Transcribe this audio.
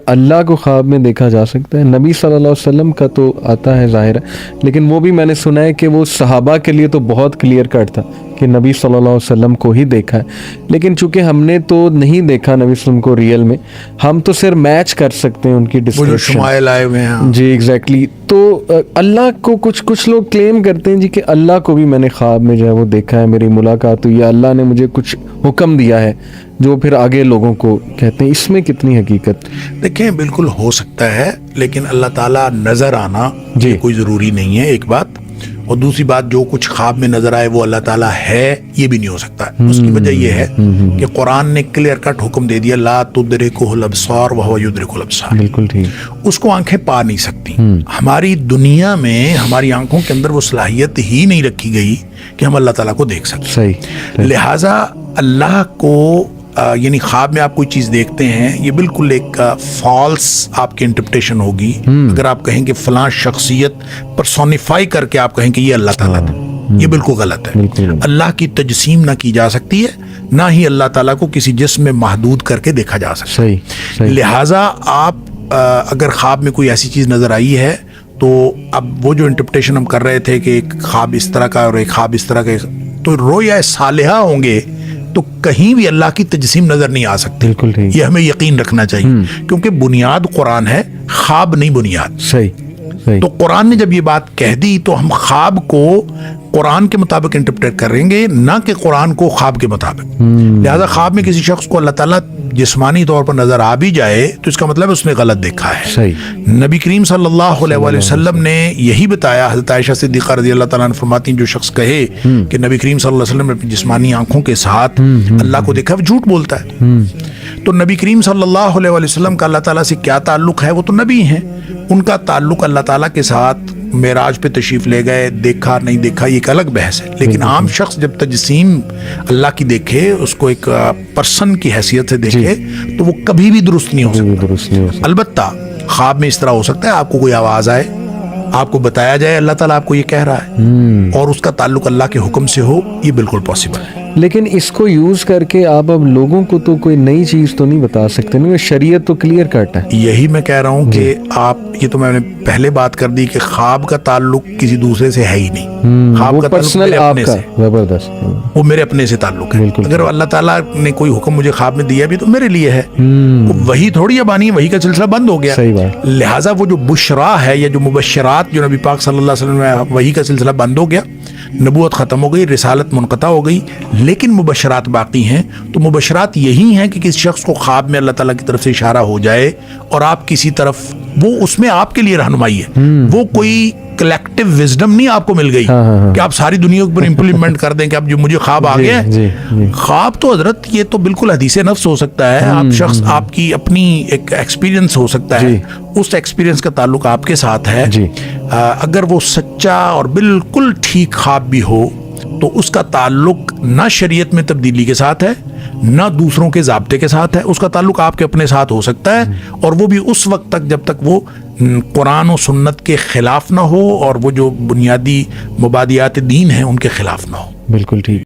اللہ کو خواب میں دیکھا جا سکتا ہے؟ نبی صلی اللہ علیہ وسلم کا تو آتا ہے ظاہر ہے، لیکن وہ بھی میں نے سنا ہے کہ وہ صحابہ کے لیے تو بہت کلیئر کٹ تھا کہ نبی صلی اللہ علیہ وسلم کو ہی دیکھا ہے، لیکن چونکہ ہم نے تو نہیں دیکھا نبی صلی اللہ علیہ وسلم کو ریئل میں، ہم تو صرف میچ کر سکتے ہیں ان کی ڈسکرپشن. شمائل آئے ہوئے ہیں. جی ایگزیکٹلی. تو اللہ کو کچھ لوگ کلیم کرتے ہیں جی کہ اللہ کو بھی میں نے خواب میں جو ہے وہ دیکھا ہے، میری ملاقات ہوئی ہے، اللہ نے مجھے کچھ حکم دیا ہے، جو پھر آگے لوگوں کو کہتے ہیں. اس میں کتنی حقیقت؟ دیکھیں بالکل ہو سکتا ہے، لیکن اللہ تعالیٰ نظر آنا جی کوئی ضروری نہیں ہے، ایک بات. اور دوسری بات، جو کچھ خواب میں نظر آئے وہ اللہ تعالیٰ ہے، یہ بھی نہیں ہو سکتا. اس کی وجہ یہ ہے کہ قرآن نے کلیئر کٹ حکم دے دیا، لا تدرکہ الابصار وہو یدرک الابصار. بالکل ٹھیک. اس کو آنکھیں پا نہیں سکتی. ہماری دنیا میں ہماری آنکھوں کے اندر وہ صلاحیت ہی نہیں رکھی گئی کہ ہم اللہ تعالیٰ کو دیکھ سکیں. صحیح. لہٰذا اللہ کو یعنی خواب میں آپ کوئی چیز دیکھتے ہیں، یہ بالکل ایک فالس آپ کی انٹرپریٹیشن ہوگی. اگر آپ کہیں کہ فلاں شخصیت پرسونیفائی کر کے آپ کہیں کہ یہ اللہ تعالیٰ تھا، یہ بالکل غلط ہے. اللہ کی تجسیم نہ کی جا سکتی ہے، نہ ہی اللہ تعالیٰ کو کسی جسم میں محدود کر کے دیکھا جا سکتا ہے. صحیح. لہٰذا آپ اگر خواب میں کوئی ایسی چیز نظر آئی ہے تو اب وہ جو انٹرپریٹیشن ہم کر رہے تھے کہ ایک خواب اس طرح کا اور ایک خواب اس طرح کا، تو رویا صالحہ ہوں گے تو کہیں بھی اللہ کی تجسیم نظر نہیں آ سکتی. بالکل ٹھیک. یہ ہمیں یقین رکھنا چاہیے، کیونکہ بنیاد قرآن ہے، خواب نہیں بنیاد. صحیح. تو قرآن نے جب یہ بات کہہ دی تو ہم خواب کو قرآن کے مطابق انٹرپریٹ کریں گے، نہ کہ قرآن کو خواب کے مطابق. لہذا خواب میں کسی شخص کو اللہ تعالیٰ جسمانی طور پر نظر آ بھی جائے تو اس کا مطلب اس نے غلط دیکھا ہے. صحیح. نبی کریم صلی اللہ علیہ وآلہ وسلم نے یہی بتایا. حضرت عائشہ صدیقہ رضی اللہ تعالیٰ عنہ فرماتی ہیں، جو شخص کہے کہ نبی کریم صلی اللہ علیہ وسلم نے اپنی جسمانی آنکھوں کے ساتھ اللہ کو دیکھا، وہ جھوٹ بولتا ہے. تو نبی کریم صلی اللہ علیہ وآلہ وسلم کا اللہ تعالیٰ سے کیا تعلق ہے؟ وہ تو نبی ہیں، ان کا تعلق اللہ تعالیٰ کے ساتھ معراج پہ تشریف لے گئے، دیکھا نہیں دیکھا یہ ایک الگ بحث ہے. لیکن عام شخص جب تجسیم اللہ کی دیکھے، اس کو ایک پرسن کی حیثیت سے دیکھے، تو وہ کبھی بھی درست نہیں ہو سکتا. البتہ خواب میں اس طرح ہو سکتا ہے آپ کو کوئی آواز آئے، آپ کو بتایا جائے اللہ تعالیٰ آپ کو یہ کہہ رہا ہے، اور اس کا تعلق اللہ کے حکم سے ہو، یہ بالکل پاسبل ہے. لیکن اس کو یوز کر کے آپ اب لوگوں کو تو کوئی نئی چیز تو نہیں بتا سکتے نا، شریعت تو کلیئر کٹ ہے. یہی میں کہہ رہا ہوں کہ آپ، یہ تو میں نے پہلے بات کر دی کہ خواب کا تعلق کسی دوسرے سے ہے ہی نہیں. خواب کا تعلق میرے اپنے سے، زبردست، وہ میرے اپنے سے تعلق ہے. اگر اللہ تعالیٰ نے کوئی حکم مجھے خواب میں دیا بھی تو میرے لیے ہے، وہی تھوڑی اب آنی ہے، وہی کا سلسلہ بند ہو گیا. لہٰذا وہ جو بشرا ہے یا جو مبشرات جو نبی پاک صلی اللہ علیہ وسلم میں، وہی کا سلسلہ بند ہو گیا، نبوت ختم ہو گئی، رسالت منقطع ہو گئی، لیکن مبشرات باقی ہیں. تو مبشرات یہی ہیں کہ کسی شخص کو خواب میں اللہ تعالیٰ کی طرف سے اشارہ ہو جائے اور آپ کسی طرف، وہ اس میں آپ کے لیے رہنمائی ہے، وہ کوئی کلیکٹیو وزڈم نہیں آپ کو مل گئی کہ آپ ساری دنیا کے اوپر امپلیمنٹ کر دیں کہ اب جو مجھے خواب آ گیا ہے. خواب تو حضرت یہ تو بالکل حدیث نفس ہو سکتا ہے. آپ شخص، آپ کی اپنی ایک ایکسپیرینس ہو سکتا ہے، اس ایکسپیرینس کا تعلق آپ کے ساتھ ہے. اگر وہ سچا اور بالکل ٹھیک خواب بھی ہو تو اس کا تعلق نہ شریعت میں تبدیلی کے ساتھ ہے، نہ دوسروں کے ضابطے کے ساتھ ہے. اس کا تعلق آپ کے اپنے ساتھ ہو سکتا ہے، اور وہ بھی اس وقت تک جب تک وہ قرآن و سنت کے خلاف نہ ہو اور وہ جو بنیادی مبادیات دین ہیں ان کے خلاف نہ ہو. بالکل ٹھیک.